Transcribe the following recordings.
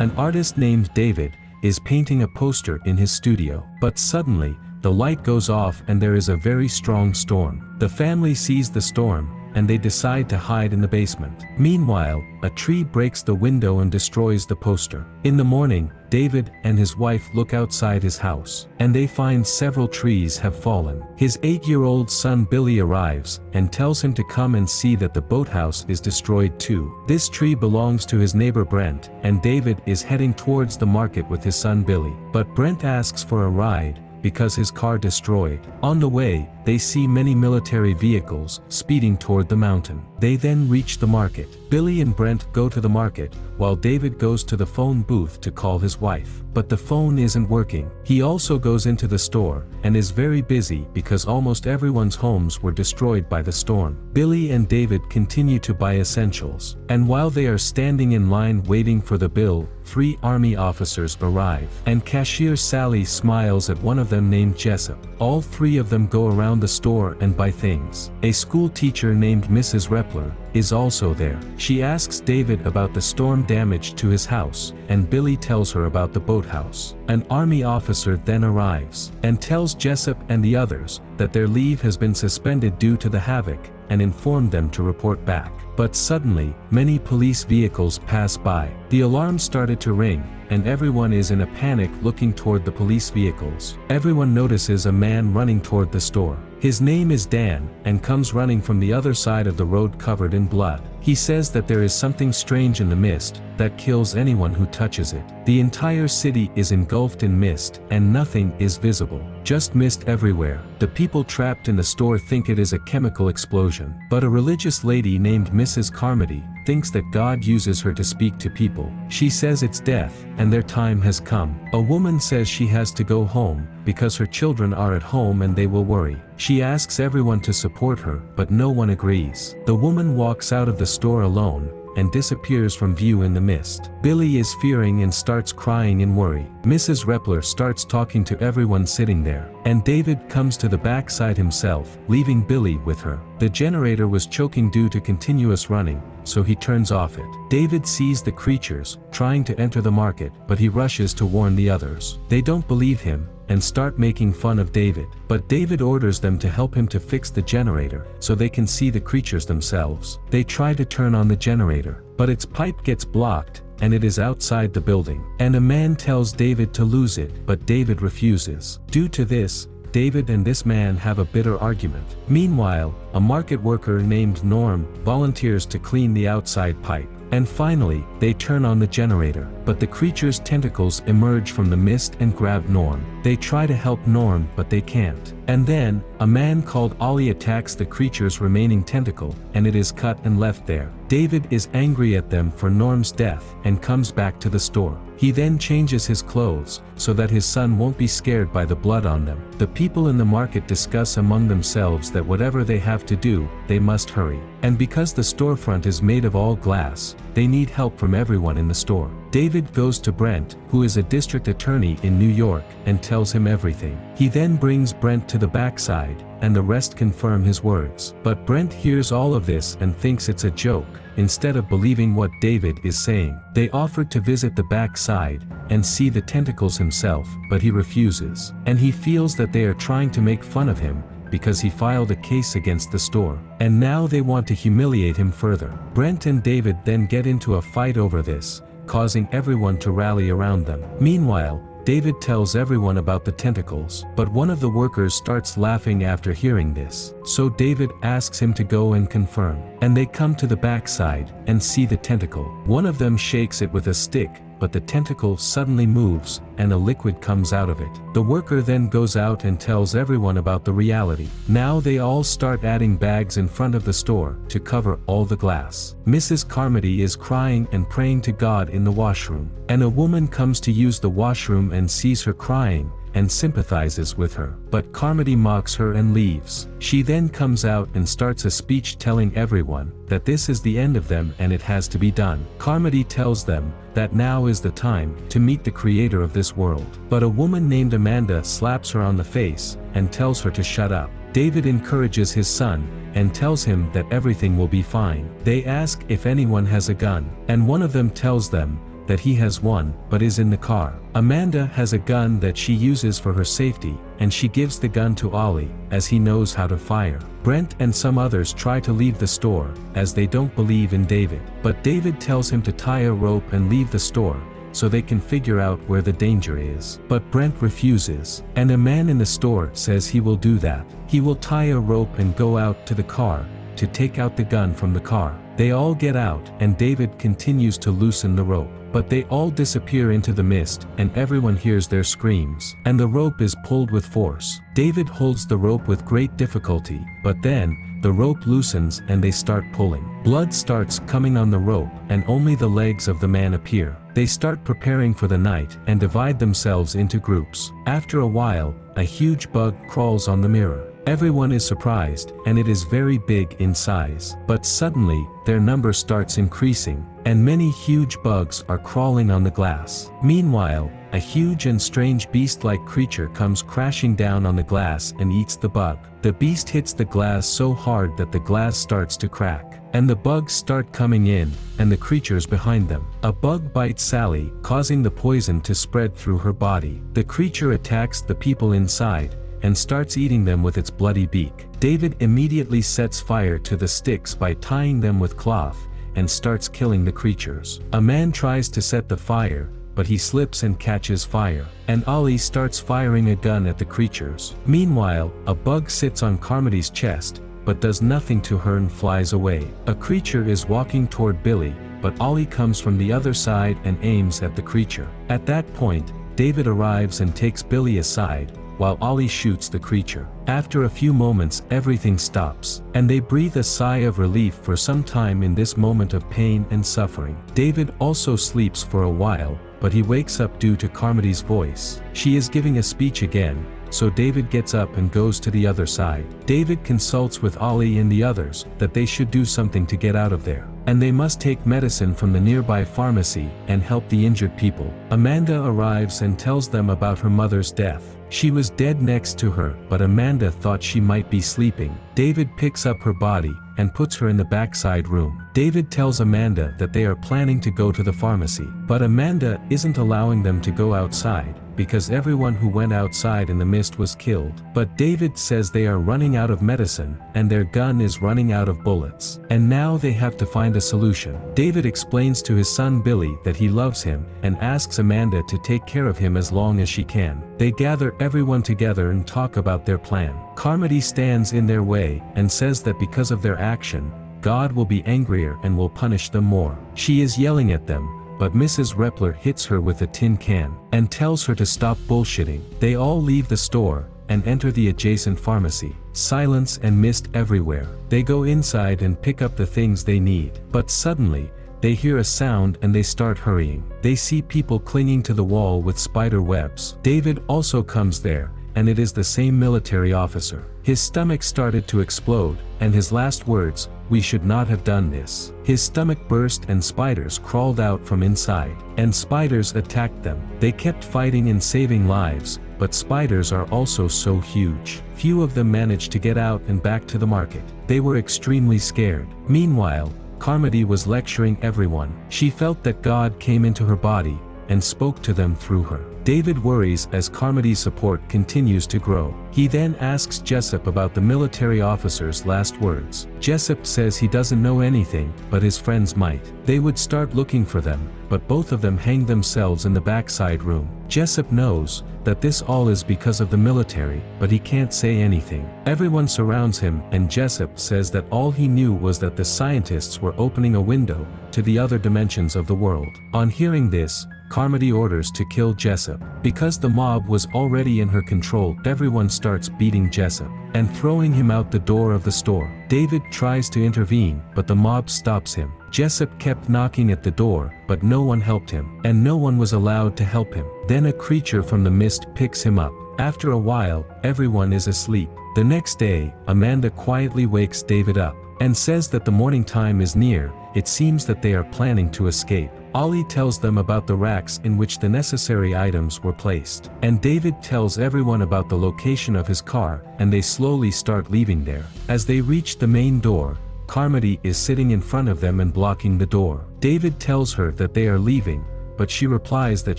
An artist named David is painting a poster in his studio, but suddenly, the light goes off and there is a very strong storm. The family sees the storm, and they decide to hide in the basement. Meanwhile, a tree breaks the window and destroys the poster. In the morning, David and his wife look outside his house, and they find several trees have fallen. His 8-year-old son Billy arrives, and tells him to come and see that the boathouse is destroyed too. This tree belongs to his neighbor Brent, and David is heading towards the market with his son Billy. But Brent asks for a ride, because his car destroyed. On the way, they see many military vehicles speeding toward the mountain. They then reach the market. Billy and Brent go to the market, while David goes to the phone booth to call his wife. But the phone isn't working. He also goes into the store, and is very busy because almost everyone's homes were destroyed by the storm. Billy and David continue to buy essentials, and while they are standing in line waiting for the bill, 3 army officers arrive, and cashier Sally smiles at one of them named Jessup. All 3 of them go around the store and buy things. A school teacher named Mrs. Repler is also there. She asks David about the storm damage to his house, and Billy tells her about the boathouse. An army officer then arrives, and tells Jessup and the others that their leave has been suspended due to the havoc, and informed them to report back. But suddenly, many police vehicles pass by. The alarm started to ring, and everyone is in a panic looking toward the police vehicles. Everyone notices a man running toward the store. His name is Dan, and comes running from the other side of the road covered in blood. He says that there is something strange in the mist that kills anyone who touches it. The entire city is engulfed in mist, and nothing is visible. Just mist everywhere. The people trapped in the store think it is a chemical explosion. But a religious lady named Mrs. Carmody thinks that God uses her to speak to people. She says it's death, and their time has come. A woman says she has to go home, because her children are at home and they will worry. She asks everyone to support her, but no one agrees. The woman walks out of the store alone, and disappears from view in the mist. Billy is fearing and starts crying in worry. Mrs. Repler starts talking to everyone sitting there, and David comes to the backside himself, leaving Billy with her. The generator was choking due to continuous running, so he turns off it. David sees the creatures trying to enter the market, but he rushes to warn the others. They don't believe him, and start making fun of David. But David orders them to help him to fix the generator, so they can see the creatures themselves. They try to turn on the generator, but its pipe gets blocked, and it is outside the building. And a man tells David to lose it, but David refuses. Due to this, David and this man have a bitter argument. Meanwhile, a market worker named Norm volunteers to clean the outside pipe. And finally, they turn on the generator, but the creature's tentacles emerge from the mist and grab Norm. They try to help Norm, but they can't. And then, a man called Ollie attacks the creature's remaining tentacle, and it is cut and left there. David is angry at them for Norm's death, and comes back to the store. He then changes his clothes, so that his son won't be scared by the blood on them. The people in the market discuss among themselves that whatever they have to do, they must hurry. And because the storefront is made of all glass, they need help from everyone in the store. David goes to Brent, who is a district attorney in New York, and tells him everything. He then brings Brent to the backside, and the rest confirm his words. But Brent hears all of this and thinks it's a joke, instead of believing what David is saying. They offered to visit the backside and see the tentacles himself, but he refuses. And he feels that they are trying to make fun of him, because he filed a case against the store. And now they want to humiliate him further. Brent and David then get into a fight over this, causing everyone to rally around them. Meanwhile, David tells everyone about the tentacles, but one of the workers starts laughing after hearing this. So David asks him to go and confirm. And they come to the backside, and see the tentacle. One of them shakes it with a stick, but the tentacle suddenly moves, and a liquid comes out of it. The worker then goes out and tells everyone about the reality. Now they all start adding bags in front of the store, to cover all the glass. Mrs. Carmody is crying and praying to God in the washroom. And a woman comes to use the washroom and sees her crying, and sympathizes with her. But Carmody mocks her and leaves. She then comes out and starts a speech telling everyone that this is the end of them and it has to be done. Carmody tells them that now is the time to meet the creator of this world. But a woman named Amanda slaps her on the face and tells her to shut up. David encourages his son and tells him that everything will be fine. They ask if anyone has a gun, and one of them tells them that he has one, but is in the car. Amanda has a gun that she uses for her safety, and she gives the gun to Ollie, as he knows how to fire. Brent and some others try to leave the store, as they don't believe in David. But David tells him to tie a rope and leave the store, so they can figure out where the danger is. But Brent refuses, and a man in the store says he will do that. He will tie a rope and go out to the car, to take out the gun from the car. They all get out, and David continues to loosen the rope. But they all disappear into the mist, and everyone hears their screams, and the rope is pulled with force. David holds the rope with great difficulty, but then, the rope loosens and they start pulling. Blood starts coming on the rope, and only the legs of the man appear. They start preparing for the night, and divide themselves into groups. After a while, a huge bug crawls on the mirror. Everyone is surprised, and it is very big in size. But suddenly, their number starts increasing, and many huge bugs are crawling on the glass. Meanwhile, a huge and strange beast-like creature comes crashing down on the glass and eats the bug. The beast hits the glass so hard that the glass starts to crack, and the bugs start coming in, and the creatures behind them. A bug bites Sally, causing the poison to spread through her body. The creature attacks the people inside, and starts eating them with its bloody beak. David immediately sets fire to the sticks by tying them with cloth, and starts killing the creatures. A man tries to set the fire, but he slips and catches fire, and Ollie starts firing a gun at the creatures. Meanwhile, a bug sits on Carmody's chest, but does nothing to her and flies away. A creature is walking toward Billy, but Ollie comes from the other side and aims at the creature. At that point, David arrives and takes Billy aside, while Ollie shoots the creature. After a few moments, everything stops, and they breathe a sigh of relief for some time in this moment of pain and suffering. David also sleeps for a while, but he wakes up due to Carmody's voice. She is giving a speech again, so David gets up and goes to the other side. David consults with Ollie and the others that they should do something to get out of there, and they must take medicine from the nearby pharmacy and help the injured people. Amanda arrives and tells them about her mother's death. She was dead next to her, but Amanda thought she might be sleeping. David picks up her body and puts her in the backside room. David tells Amanda that they are planning to go to the pharmacy, but Amanda isn't allowing them to go outside, because everyone who went outside in the mist was killed. But David says they are running out of medicine, and their gun is running out of bullets, and now they have to find a solution. David explains to his son Billy that he loves him, and asks Amanda to take care of him as long as she can. They gather everyone together and talk about their plan. Carmody stands in their way, and says that because of their action, God will be angrier and will punish them more. She is yelling at them, but Mrs. Repler hits her with a tin can, and tells her to stop bullshitting. They all leave the store, and enter the adjacent pharmacy. Silence and mist everywhere. They go inside and pick up the things they need. But suddenly, they hear a sound and they start hurrying. They see people clinging to the wall with spider webs. David also comes there, and it is the same military officer. His stomach started to explode, and his last words, "We should not have done this." His stomach burst and spiders crawled out from inside, and spiders attacked them. They kept fighting and saving lives, but spiders are also so huge. Few of them managed to get out and back to the market. They were extremely scared. Meanwhile, Carmody was lecturing everyone. She felt that God came into her body, and spoke to them through her. David worries as Carmody's support continues to grow. He then asks Jessup about the military officer's last words. Jessup says he doesn't know anything, but his friends might. They would start looking for them, but both of them hang themselves in the backside room. Jessup knows that this all is because of the military, but he can't say anything. Everyone surrounds him, and Jessup says that all he knew was that the scientists were opening a window to the other dimensions of the world. On hearing this, Carmody orders to kill Jessup. Because the mob was already in her control, everyone starts beating Jessup and throwing him out the door of the store. David tries to intervene, but the mob stops him. Jessup kept knocking at the door, but no one helped him, and no one was allowed to help him. Then a creature from the mist picks him up. After a while, everyone is asleep. The next day, Amanda quietly wakes David up, and says that the morning time is near. It seems that they are planning to escape. Ollie tells them about the racks in which the necessary items were placed, and David tells everyone about the location of his car, and they slowly start leaving there. As they reach the main door, Carmody is sitting in front of them and blocking the door. David tells her that they are leaving, but she replies that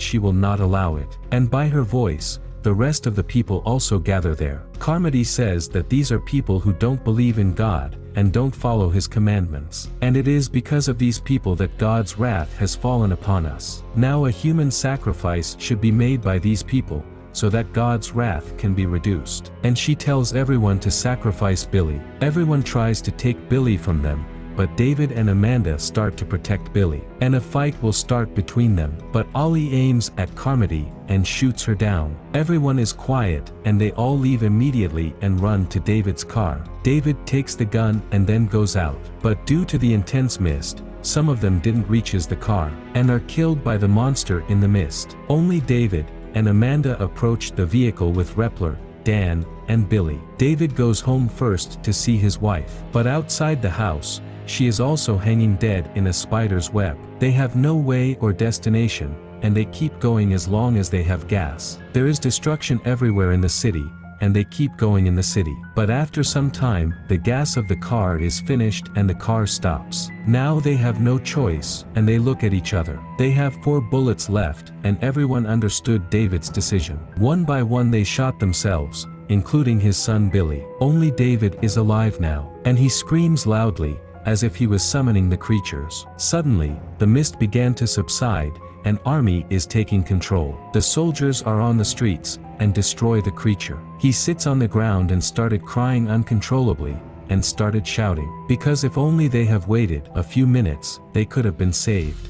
she will not allow it. And by her voice, the rest of the people also gather there. Carmody says that these are people who don't believe in God and don't follow his commandments. And it is because of these people that God's wrath has fallen upon us. Now a human sacrifice should be made by these people, so that God's wrath can be reduced. And she tells everyone to sacrifice Billy. Everyone tries to take Billy from them, but David and Amanda start to protect Billy. And a fight will start between them, but Ollie aims at Carmody and shoots her down. Everyone is quiet, and they all leave immediately and run to David's car. David takes the gun and then goes out, but due to the intense mist, some of them didn't reach the car, and are killed by the monster in the mist. Only David and Amanda approached the vehicle with Repler, Dan, and Billy. David goes home first to see his wife, but outside the house, she is also hanging dead in a spider's web. They have no way or destination, and they keep going as long as they have gas. There is destruction everywhere in the city, and they keep going in the city. But after some time, the gas of the car is finished and the car stops. Now they have no choice, and they look at each other. They have 4 bullets left, and everyone understood David's decision. One by one they shot themselves, including his son Billy. Only David is alive now, and he screams loudly, as if he was summoning the creatures. Suddenly, the mist began to subside, an army is taking control. The soldiers are on the streets, and destroy the creature. He sits on the ground and started crying uncontrollably, and started shouting, because if only they have waited a few minutes, they could have been saved.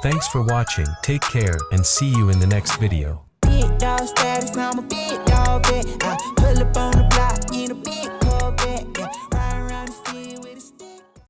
Thanks for watching, take care, and see you in the next video. Big dog status, I'm a big dog vet. I pull up on the block in a big